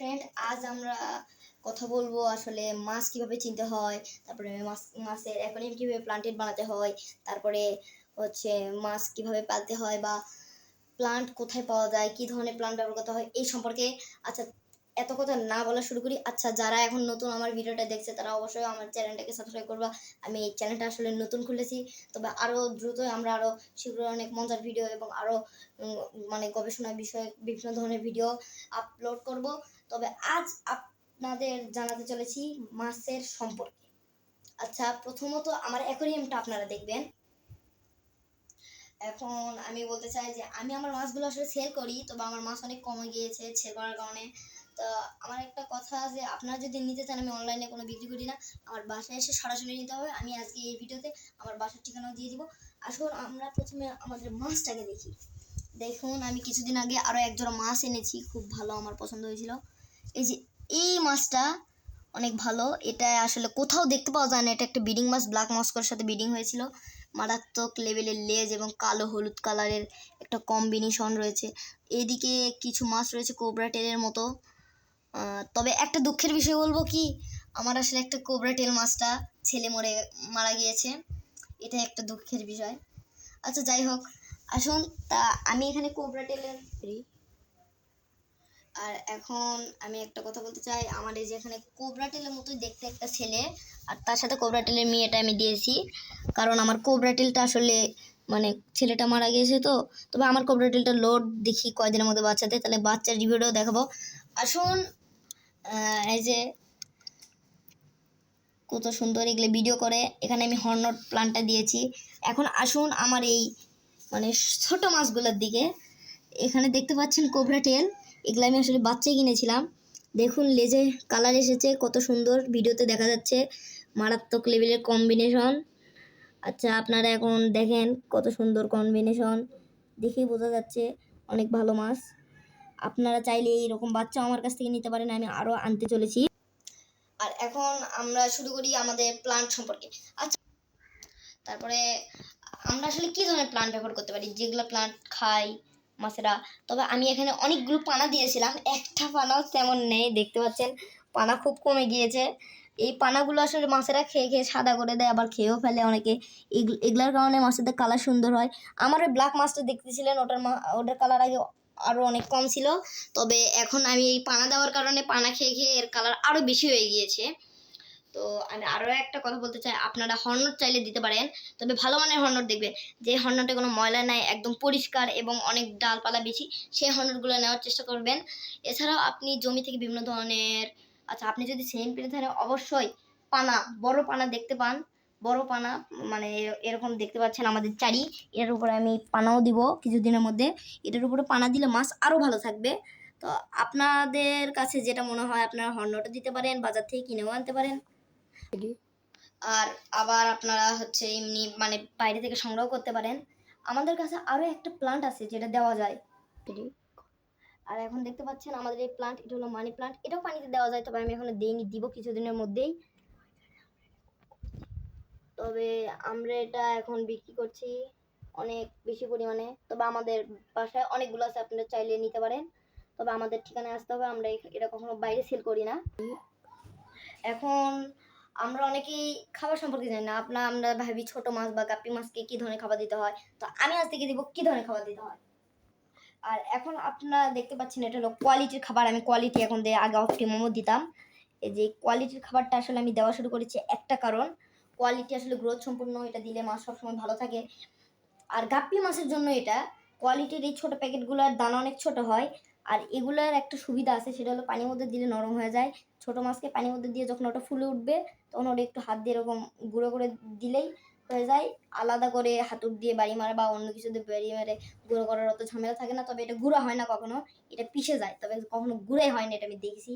Friend, আজ আমরা কথা বলবো আসলে মাছ কিভাবে চিনতে হয়, তারপরে মাছের অ্যাকোয়ারিয়াম কিভাবে প্লান্টেড বানাতে হয়, তারপরে হচ্ছে মাছ কিভাবে পালতে হয় বা প্লান্ট কোথায় পাওয়া যায়, কি ধরনের প্লান্ট ব্যবহার করতে হয় এই সম্পর্কে। আচ্ছা, এত কথা না বলা শুরু করি। আচ্ছা, যারা এখন নতুন আমার ভিডিওটা দেখছে তারা অবশ্যই আমার চ্যানেলটাকে সাবস্ক্রাইব করবা। আমি এই চ্যানেলটা আসলে নতুন খুলেছি, তবে আরও দ্রুতই আমরা আরও শীঘ্রই অনেক মজার ভিডিও এবং আরও মানে গবেষণা বিষয়ে বিভিন্ন ধরনের ভিডিও আপলোড করব। তবে আজ আপনাদের জানাতে চলেছি মাছের সম্পর্কে। আচ্ছা, প্রথমত আমার অ্যাকোয়ারিয়ামটা আপনারা দেখবেন। এখন আমি বলতে চাই যে আমি আমার মাছগুলো আসলে সেল করি, তবে আমার মাছ অনেক কমে গিয়েছে সেল করার কারণে। তো আমার একটা কথা, যে আপনারা যদি নিতে চান, আমি অনলাইনে কোনো বিক্রি করি না, আমার বাসায় এসে সরাসরি নিতে হবে। আমি আজকে এই ভিডিওতে আমার বাসার ঠিকানাও দিয়ে দিব। আসুন আমরা প্রথমে আমাদের মাছটাকে দেখি। দেখুন, আমি কিছুদিন আগে আরও একজোড়া মাছ এনেছি, খুব ভালো, আমার পছন্দ হয়েছিল। এই যে এই মাছটা অনেক ভালো, এটা আসলে কোথাও দেখতে পাওয়া যায় না। এটা একটা ব্রিডিং মাছ, ব্ল্যাক মস্কোর সাথে ব্রিডিং হয়েছিল। মারাত্মক লেভেলের লেজ এবং কালো হলুদ কালারের একটা কম্বিনেশন রয়েছে। এদিকে কিছু মাছ রয়েছে কোবরা টেলের মতো। তবে একটা দুঃখের বিষয় বলবো কি, আমার আসলে একটা কোবরা টেল মাছটা ছেলে মারা গিয়েছে। এটা একটা দুঃখের বিষয়। আচ্ছা, যাই হোক, আসুন তা আমি এখানে কোবরা টেলের আর এখন আমি একটা কথা বলতে চাই। আমার এই যে এখানে কোবরা টেলের মতোই দেখতে একটা ছেলে, আর তার সাথে কোবরা টেলের মেয়েটা আমি দিয়েছি, কারণ আমার কোবরা টেলটা আসলে মানে ছেলেটা মারা গিয়েছে। তো তবে আমার কোবরা টেলটা লোড দেখি কয়দিনের মধ্যে বাচ্চা দেয়, তাহলে বাচ্চার রিভিউটাও দেখাবো। আসুন, এই যে কত সুন্দর এগুলো ভিডিও করে। এখানে আমি হর্নট প্লান্টটা দিয়েছি। এখন আসুন আমার এই মানে ছোট মাছগুলোর দিকে। এখানে দেখতে পাচ্ছেন কোবরা টেল, এগুলো আমি আসলে বাচ্চাই কিনেছিলাম। দেখুন লেজে কালার এসেছে, কত সুন্দর ভিডিওতে দেখা যাচ্ছে, মারাত্মক লেভেলের কম্বিনেশন। আচ্ছা, আপনারা এখন দেখেন কত সুন্দর কম্বিনেশন, দেখেই বোঝা যাচ্ছে অনেক ভালো মাছ। আপনারা চাইলে এইরকম বাচ্চা আমার কাছ থেকে নিতে পারেন, আমি আরও আনতে চলেছি। আর এখন আমরা শুরু করি আমাদের প্লান্ট সম্পর্কে। আচ্ছা, তারপরে আমরা আসলে কী ধরনের প্লান্ট ব্যবহার করতে পারি, যেগুলো প্লান্ট খাই মাছেরা। তবে আমি এখানে অনেকগুলো পানা দিয়েছিলাম, একটা পানাও তেমন নেই, দেখতে পাচ্ছেন পানা খুব কমে গিয়েছে। এই পানাগুলো আসলে মাছেরা খেয়ে খেয়ে সাদা করে দেয়, আবার খেয়েও ফেলে অনেকে। এগুলোর কারণে মাছেদের কালার সুন্দর হয়। আমার ওই ব্ল্যাক মাছটা দেখতেছিলেন, ওটার কালার আগে আরও অনেক কম ছিল, তবে এখন আমি এই পানা দেওয়ার কারণে পানা খেয়ে খেয়ে এর কালার আরও বেশি হয়ে গিয়েছে। তো আমি আরও একটা কথা বলতে চাই, আপনারা হর্নট চাইলে দিতে পারেন, তবে ভালো মানের হর্নট দেখবেন, যে হর্নটে কোনো ময়লা নাই, একদম পরিষ্কার এবং অনেক ডালপালা বেশি, সেই হর্নটগুলো নেওয়ার চেষ্টা করবেন। এছাড়াও আপনি জমি থেকে বিভিন্ন ধরনের, আচ্ছা, আপনি যদি সেম পেরে থাকেন অবশ্যই পানা, বড় পানা দেখতে পান, বড় পানা মানে এরকম দেখতে পাচ্ছেন আমাদের চারি, এর উপরে আমি পানাও দিব কিছুদিনের মধ্যে। এটার উপরে পানা দিলে মাছ আরও ভালো থাকবে। তো আপনাদের কাছে যেটা মনে হয় আপনারা হর্নটও দিতে পারেন, বাজার থেকে কিনেও আনতে পারেন। আর আবার আপনারা হচ্ছে এমনি মানে বাইরে থেকে সংগ্রহ করতে পারেন। আমাদের কাছে আরও একটা প্লান্ট আছে যেটা দেওয়া যায়। আর এখন দেখতে পাচ্ছেন আমাদের এই প্লান্ট, এটা হলো মানি প্লান্ট, এটাও পানিতে দেওয়া যায়, তবে আমি এখনো দেইনি, দিব কিছুদিনের মধ্যেই। তবে আমরা এটা এখন বিক্রি করছি অনেক বেশি পরিমাণে, তবে আমাদের বাসায় অনেকগুলো আছে, আপনারা চাইলে নিতে পারেন। তবে আমাদের ঠিকানায় আসতে হবে, আমরা এটা কখনো বাইরে সেল করি না। এখন আমরা অনেকেই খাবার সম্পর্কে জানি না। আমরা ভাবি ছোট মাছ বা গাপ্পি মাছকে কী ধরনের খাবার দিতে হয়, তো আমি আজ থেকে দিব কী ধরনের খাবার দিতে হয়। আর এখন আপনারা দেখতে পাচ্ছেন এটা হলো কোয়ালিটির খাবার। আমি কোয়ালিটি এখন দিয়ে, আগে অপটিমামও দিতাম। এই যে কোয়ালিটির খাবারটা আসলে আমি দেওয়া শুরু করেছি একটা কারণ, কোয়ালিটি আসলে গ্রোথ সম্পূর্ণ, এটা দিলে মাছ সবসময় ভালো থাকে। আর গাপ্পি মাছের জন্য এটা কোয়ালিটির এই ছোটো প্যাকেটগুলোর দানা অনেক ছোট হয়, আর এগুলোর একটা সুবিধা আছে, সেটা হলো পানির মধ্যে দিলে নরম হয়ে যায়। ছোটো মাছকে পানির মধ্যে দিয়ে যখন ওটা ফুলে উঠবে, তখন ওটা একটু হাত দিয়ে এরকম গুঁড়ো করে দিলেই হয়ে যায়। আলাদা করে হাতুড় দিয়ে বাড়ি মারা বা অন্য কিছু দিয়ে বাড়ি মেরে গুঁড়ো করার অত ঝামেলা থাকে না। তবে এটা গুঁড়ো হয় না কখনো, এটা পিষে যায়, তবে কখনো গুঁড়োই হয় না, এটা আমি দেখেছি।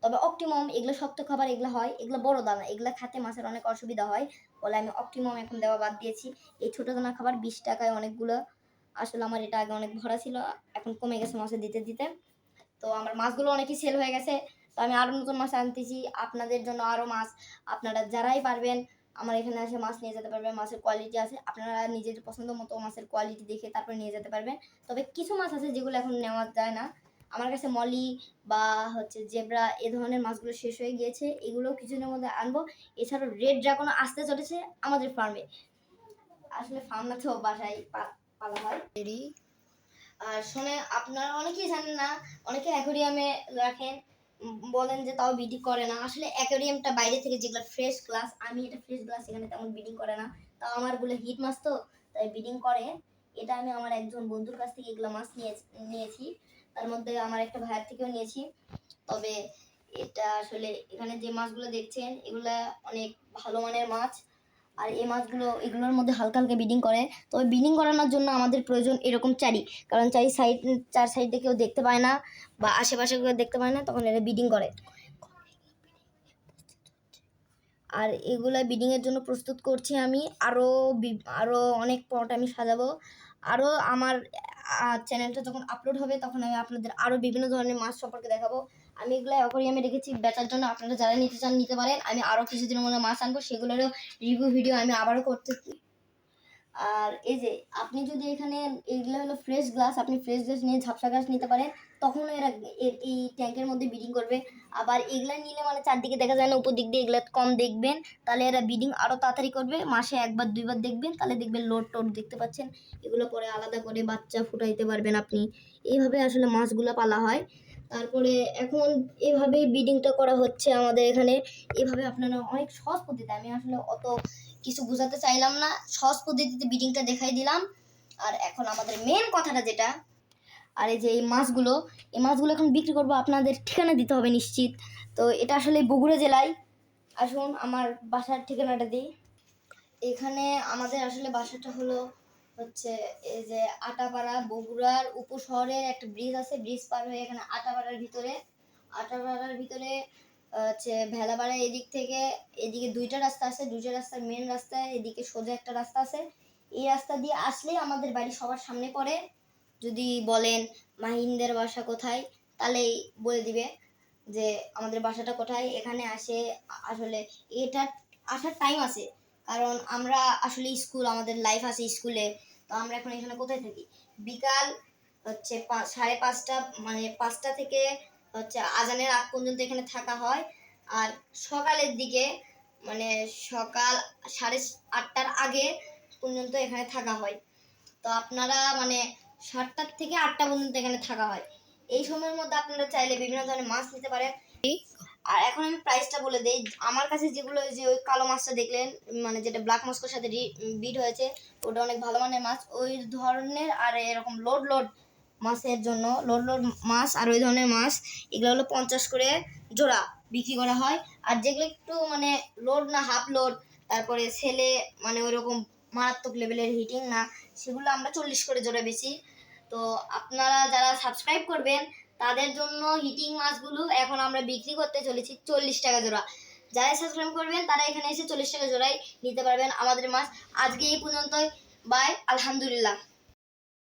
তবে অপটিমাম এগুলো শক্ত খাবার, এগুলো হয়, এগুলো বড় দানা, এগুলো খেতে মাছের অনেক অসুবিধা হয় বলে আমি অপটিমাম এখন দেওয়া বাদ দিয়েছি। এই ছোটো দানা খাবার 20 টাকায় অনেকগুলো, আসলে আমার এটা আগে অনেক ভরা ছিল, এখন কমে গেছে মাছে দিতে দিতে। তো আমার মাছগুলো অনেকই সেল হয়ে গেছে, তো আমি আরও নতুন মাছ আনতেছি আপনাদের জন্য, আরও মাছ। আপনারা যারাই পারবেন আমার এখানে এসে মাছ নিয়ে যেতে পারবেন, মাছের কোয়ালিটি আছে, আপনারা নিজের পছন্দ মতো মাছের কোয়ালিটি দেখে তারপরে নিয়ে যেতে পারবেন। তবে কিছু মাছ আছে যেগুলো এখন নেওয়া যায় না, আমার কাছে মলি বা হচ্ছে জেব্রা এ ধরনের মাছগুলো শেষ হয়ে গিয়েছে, এগুলো কিছুদিনের মধ্যে আনবো। এছাড়াও রেড ড্রাগনও আসতে চলেছে আমাদের ফার্মে। আসলে ফার্ম না তো, বাসায় পালা হয়। আর শোনে, আপনারা অনেকেই জানেন না, অনেকে অ্যাকোরিয়ামে রাখেন, বলেন যে তাও ব্রিডিং করে না। আসলে অ্যাকোরিয়ামটা বাইরে থেকে যেগুলো ফ্রেশ গ্লাস, আমি এটা ফ্রেশ গ্লাস, এখানে তেমন ব্রিডিং করে না। তাও আমার গুলো হিট মাছ তো, তাই ব্রিডিং করে। এটা আমি আমার একজন বন্ধুর কাছ থেকে এগুলো মাছ নিয়েছি, তার মধ্যে আমার একটা ভাইয়ের থেকেও নিয়েছি। তবে এটা আসলে এখানে যে মাছগুলো দেখছেন এগুলা অনেক ভালো মানের মাছ। আর এই মাছগুলো এগুলোর মধ্যে হালকা হালকা ব্রিডিং করে। তবে ব্রিডিং করানোর জন্য আমাদের প্রয়োজন এরকম চারি, কারণ চার সাইডে কেউ দেখতে পায় না বা আশেপাশে কেউ দেখতে পায় না, তখন এরা ব্রিডিং করে। আর এগুলা ব্রিডিংয়ের জন্য প্রস্তুত করছি আমি। আরও অনেক পট আমি সাজাবো। আরও আমার চ্যানেলটা যখন আপলোড হবে তখন আমি আপনাদের আরও বিভিন্ন ধরনের মাছ সম্পর্কে দেখাবো। আমি এগুলো অ্যাকোরিয়ামে রেখেছি বেচার জন্য, আপনারা যারা নিতে চান নিতে পারেন। আমি আরও কিছুদিনের মধ্যে মাছ আনবো, সেগুলোরও রিভিউ ভিডিও আমি আবারও করতেছি। আর এই যে আপনি যদি এখানে, এইগুলো হলো ফ্রেশ গ্লাস, আপনি ফ্রেশ গ্লাস নিয়ে ঝাপসা গ্লাস নিতে পারেন, তখন এরা এই ট্যাঙ্কের মধ্যে ব্রিডিং করবে। আবার এগুলা নিলে মানে চারদিকে দেখা যায় না, উপর দিক দিয়ে এগুলা কম দেখবেন, তাহলে এরা ব্রিডিং আরও তাড়াতাড়ি করবে। মাসে একবার দুইবার দেখবেন, তাহলে দেখবেন লোড টোড দেখতে পাচ্ছেন। এগুলো পরে আলাদা করে বাচ্চা ফুটাইতে পারবেন আপনি। এইভাবে আসলে মাছগুলো পালা হয়। তারপরে এখন এভাবেই ব্রিডিংটা করা হচ্ছে আমাদের এখানে। এভাবে আপনারা অনেক সহজ পদ্ধতি, আমি আসলে অত কিছু বোঝাতে চাইলাম না, সহজ পদ্ধতিতে ব্রিডিংটা দেখাই দিলাম। আর এখন আমাদের মেন কথাটা যেটা, আর এই যে এই মাছগুলো এখন বিক্রি করবো, আপনাদের ঠিকানা দিতে হবে নিশ্চিত। তো এটা আসলে বগুড়া জেলায়। আসুন আমার বাসার ঠিকানাটা দিই। এখানে আমাদের আসলে বাসাটা হলো হচ্ছে এই যে আটাপাড়া, বগুড়ার উপশহরের একটা ব্রিজ আছে, ব্রিজ পার হয়ে এখানে আটাপাড়ার ভিতরে হচ্ছে ভেলাপাড়া, এদিক থেকে এদিকে দুইটা রাস্তা আছে, দুইটা রাস্তার মেন রাস্তা, এদিকে সোজা একটা রাস্তা আছে। এই রাস্তা দিয়ে আসলেই আমাদের বাড়ি সবার সামনে পড়ে। যদি বলেন মাহিনদের বাসা কোথায়, তাহলেই বলে দিবে যে আমাদের বাসাটা কোথায়। এখানে আসে আসলে এটা আসার টাইম আছে, কারণ আমরা আসলে স্কুল, আমাদের লাইফ আছে স্কুলে। তো আমরা এখন এখানে কোথায় থাকি, বিকাল হচ্ছে 5:30, মানে 5টা থেকে হচ্ছে আজানের আগ পর্যন্ত এখানে থাকা হয়। আর সকালের দিকে মানে সকাল 8:30টার আগে পর্যন্ত এখানে থাকা হয়। তো আপনারা মানে 7টা থেকে 8টা পর্যন্ত এখানে থাকা হয়। এই সময়ের মধ্যে আপনারা চাইলে বিভিন্ন ধরনের মাছ নিতে পারেন। আর এখন আমি প্রাইসটা বলে দেই। আমার কাছে যেগুলো, যে ওই কালো মাছটা দেখলেন, মানে যেটা ব্ল্যাক মস্কোর সাথে বিট হয়েছে, ওটা অনেক ভালো মানের মাছ ওই ধরনের। আর এরকম লোড মাছের জন্য লোড মাছ আর ওই ধরনের মাছ, এগুলো হলো 50 করে জোড়া বিক্রি করা হয়। আর যেগুলো একটু মানে লোড না, হাফ লোড, তারপরে ছেলে মানে ওইরকম মারাত্মক লেভেলের হিটিং না, সেগুলো আমরা 40 করে জোড়া বেশি। তো আপনারা যারা সাবস্ক্রাইব করবেন তাদের জন্য হিটিং মাছগুলো এখন আমরা বিক্রি করতে চলেছি 40 টাকা জোড়া। যারা সাবস্ক্রাইব করবেন তারা এখানে এসে 40 টাকা জোড়াই নিতে পারবেন আমাদের মাছ। আজকে এই পর্যন্তই, বাই, আলহামদুলিল্লাহ।